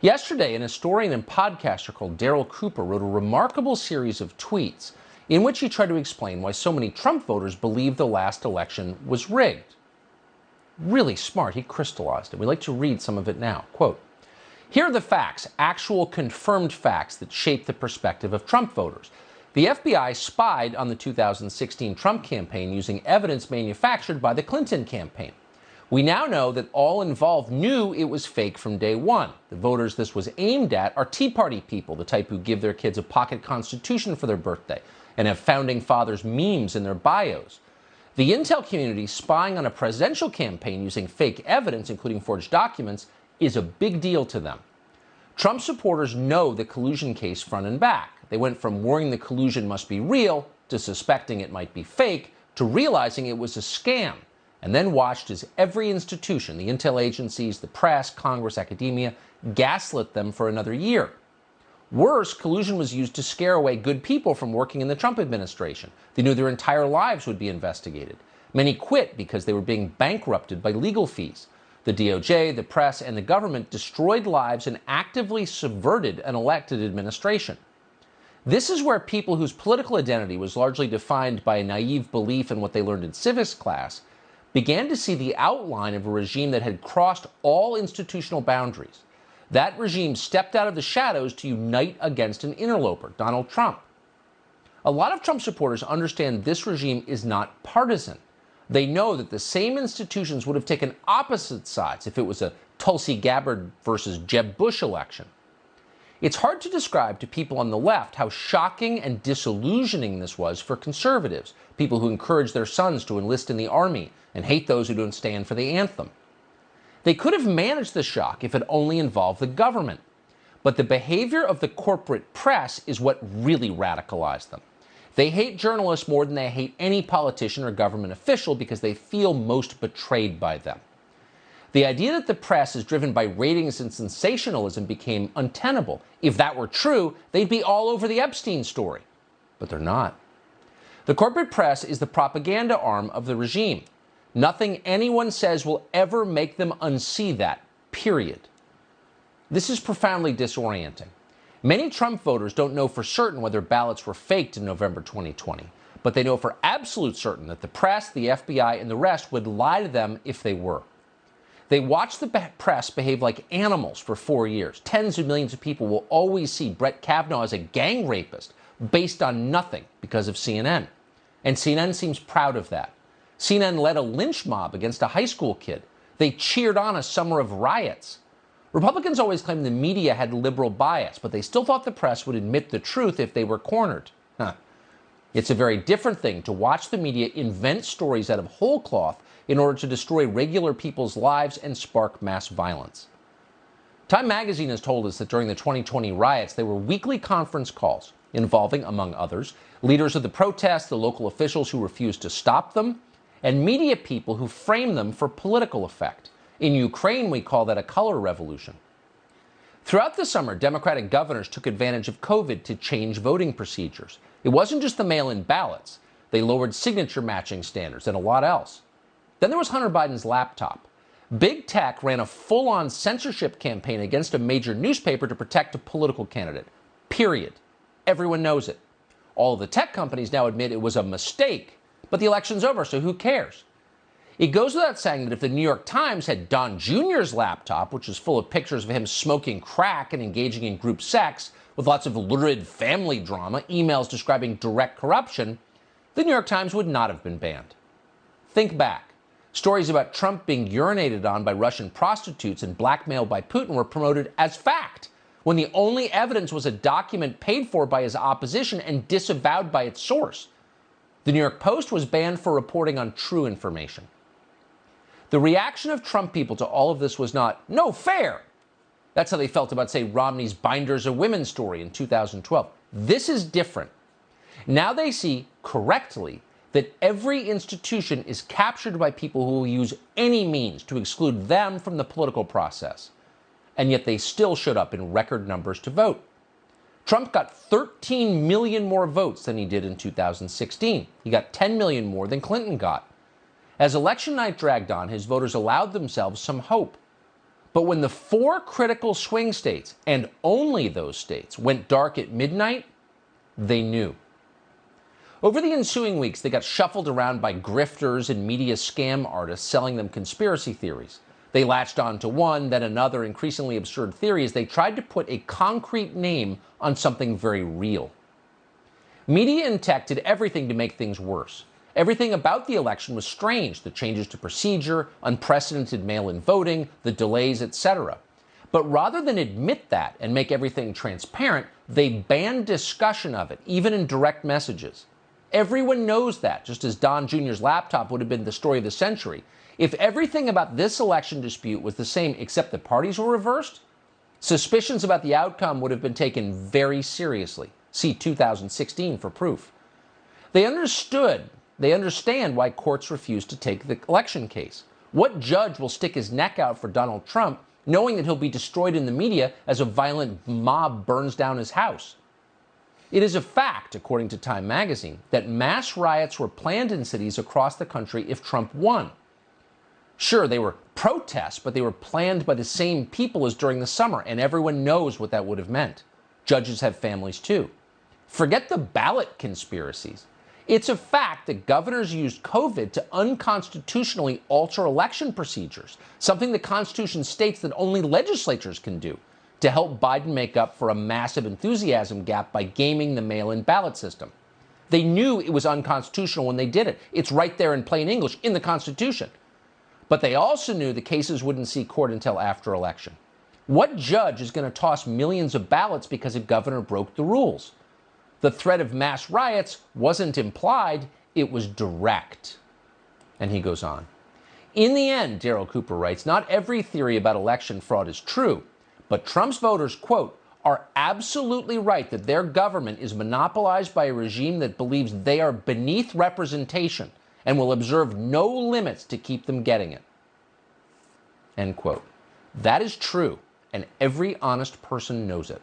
Yesterday, an historian and podcaster called Daryl Cooper wrote a remarkable series of tweets in which he tried to explain why so many Trump voters believe the last election was rigged. Really smart. He crystallized it. We'd like to read some of it now. Quote, "Here are the facts, actual confirmed facts that shape the perspective of Trump voters. The FBI spied on the 2016 Trump campaign using evidence manufactured by the Clinton campaign. We now know that all involved knew it was fake from day one. The voters this was aimed at are Tea Party people, the type who give their kids a pocket constitution for their birthday and have founding fathers memes in their bios. The intel community spying on a presidential campaign using fake evidence, including forged documents, is a big deal to them. Trump supporters know the collusion case front and back. They went from worrying the collusion must be real to suspecting it might be fake to realizing it was a scam, and then watched as every institution, the intel agencies, the press, Congress, academia, gaslit them for another year. Worse, collusion was used to scare away good people from working in the Trump administration. They knew their entire lives would be investigated. Many quit because they were being bankrupted by legal fees. The DOJ, the press, and the government destroyed lives and actively subverted an elected administration. This is where people whose political identity was largely defined by a naive belief in what they learned in civics class began to see the outline of a regime that had crossed all institutional boundaries. That regime stepped out of the shadows to unite against an interloper, Donald Trump. A lot of Trump supporters understand this regime is not partisan. They know that the same institutions would have taken opposite sides if it was a Tulsi Gabbard versus Jeb Bush election. It's hard to describe to people on the left how shocking and disillusioning this was for conservatives, people who encourage their sons to enlist in the army and hate those who don't stand for the anthem. They could have managed the shock if it only involved the government. But the behavior of the corporate press is what really radicalized them. They hate journalists more than they hate any politician or government official because they feel most betrayed by them. The idea that the press is driven by ratings and sensationalism became untenable. If that were true, they'd be all over the Epstein story. But they're not. The corporate press is the propaganda arm of the regime. Nothing anyone says will ever make them unsee that, period. This is profoundly disorienting. Many Trump voters don't know for certain whether ballots were faked in November 2020, but they know for absolute certain that the press, the FBI, and the rest would lie to them if they were. They watched the press behave like animals for 4 years. Tens of millions of people will always see Brett Kavanaugh as a gang rapist based on nothing because of CNN. And CNN seems proud of that. CNN led a lynch mob against a high school kid. They cheered on a summer of riots. Republicans always claimed the media had liberal bias, but they still thought the press would admit the truth if they were cornered. It's a very different thing to watch the media invent stories out of whole cloth in order to destroy regular people's lives and spark mass violence. Time magazine has told us that during the 2020 riots, there were weekly conference calls involving, among others, leaders of the protests, the local officials who refused to stop them, and media people who frame them for political effect. In Ukraine, we call that a color revolution. Throughout the summer, Democratic governors took advantage of COVID to change voting procedures. It wasn't just the mail-in ballots. They lowered signature matching standards and a lot else. Then there was Hunter Biden's laptop. Big Tech ran a full-on censorship campaign against a major newspaper to protect a political candidate. Period. Everyone knows it. All of the tech companies now admit it was a mistake, but the election's over, so who cares? It goes without saying that if the New York Times had Don Jr.'s laptop, which is full of pictures of him smoking crack and engaging in group sex, with lots of lurid family drama, emails describing direct corruption, the New York Times would not have been banned. Think back. Stories about Trump being urinated on by Russian prostitutes and blackmailed by Putin were promoted as fact, when the only evidence was a document paid for by his opposition and disavowed by its source. The New York Post was banned for reporting on true information. The reaction of Trump people to all of this was not, no fair. That's how they felt about, say, Romney's Binders of Women story in 2012. This is different. Now they see, correctly, that every institution is captured by people who will use any means to exclude them from the political process. And yet they still showed up in record numbers to vote. Trump got 13 million more votes than he did in 2016. He got 10 million more than Clinton got. As election night dragged on, his voters allowed themselves some hope. But when the 4 critical swing states, and only those states, went dark at midnight, they knew. Over the ensuing weeks, they got shuffled around by grifters and media scam artists selling them conspiracy theories. They latched on to one, then another increasingly absurd theory as they tried to put a concrete name on something very real. Media and tech did everything to make things worse. Everything about the election was strange: the changes to procedure, unprecedented mail-in voting, the delays, etc. But rather than admit that and make everything transparent, they banned discussion of it, even in direct messages. Everyone knows that, just as Don Jr.'s laptop would have been the story of the century. If everything about this election dispute was the same except the parties were reversed, suspicions about the outcome would have been taken very seriously. See 2016 for proof. They understand why courts refuse to take the election case. What judge will stick his neck out for Donald Trump knowing that he'll be destroyed in the media as a violent mob burns down his house? It is a fact, according to Time magazine, that mass riots were planned in cities across the country if Trump won. Sure, they were protests, but they were planned by the same people as during the summer, and everyone knows what that would have meant. Judges have families too. Forget the ballot conspiracies. It's a fact that governors used COVID to unconstitutionally alter election procedures, something the Constitution states that only legislatures can do, to help Biden make up for a massive enthusiasm gap by gaming the mail-in ballot system. They knew it was unconstitutional when they did it. It's right there in plain English in the Constitution. But they also knew the cases wouldn't see court until after election. What judge is going to toss millions of ballots because a governor broke the rules? The threat of mass riots wasn't implied, it was direct. And he goes on. In the end, Daryl Cooper writes, not every theory about election fraud is true, but Trump's voters, quote, are absolutely right that their government is monopolized by a regime that believes they are beneath representation and will observe no limits to keep them getting it. End quote. That is true, and every honest person knows it.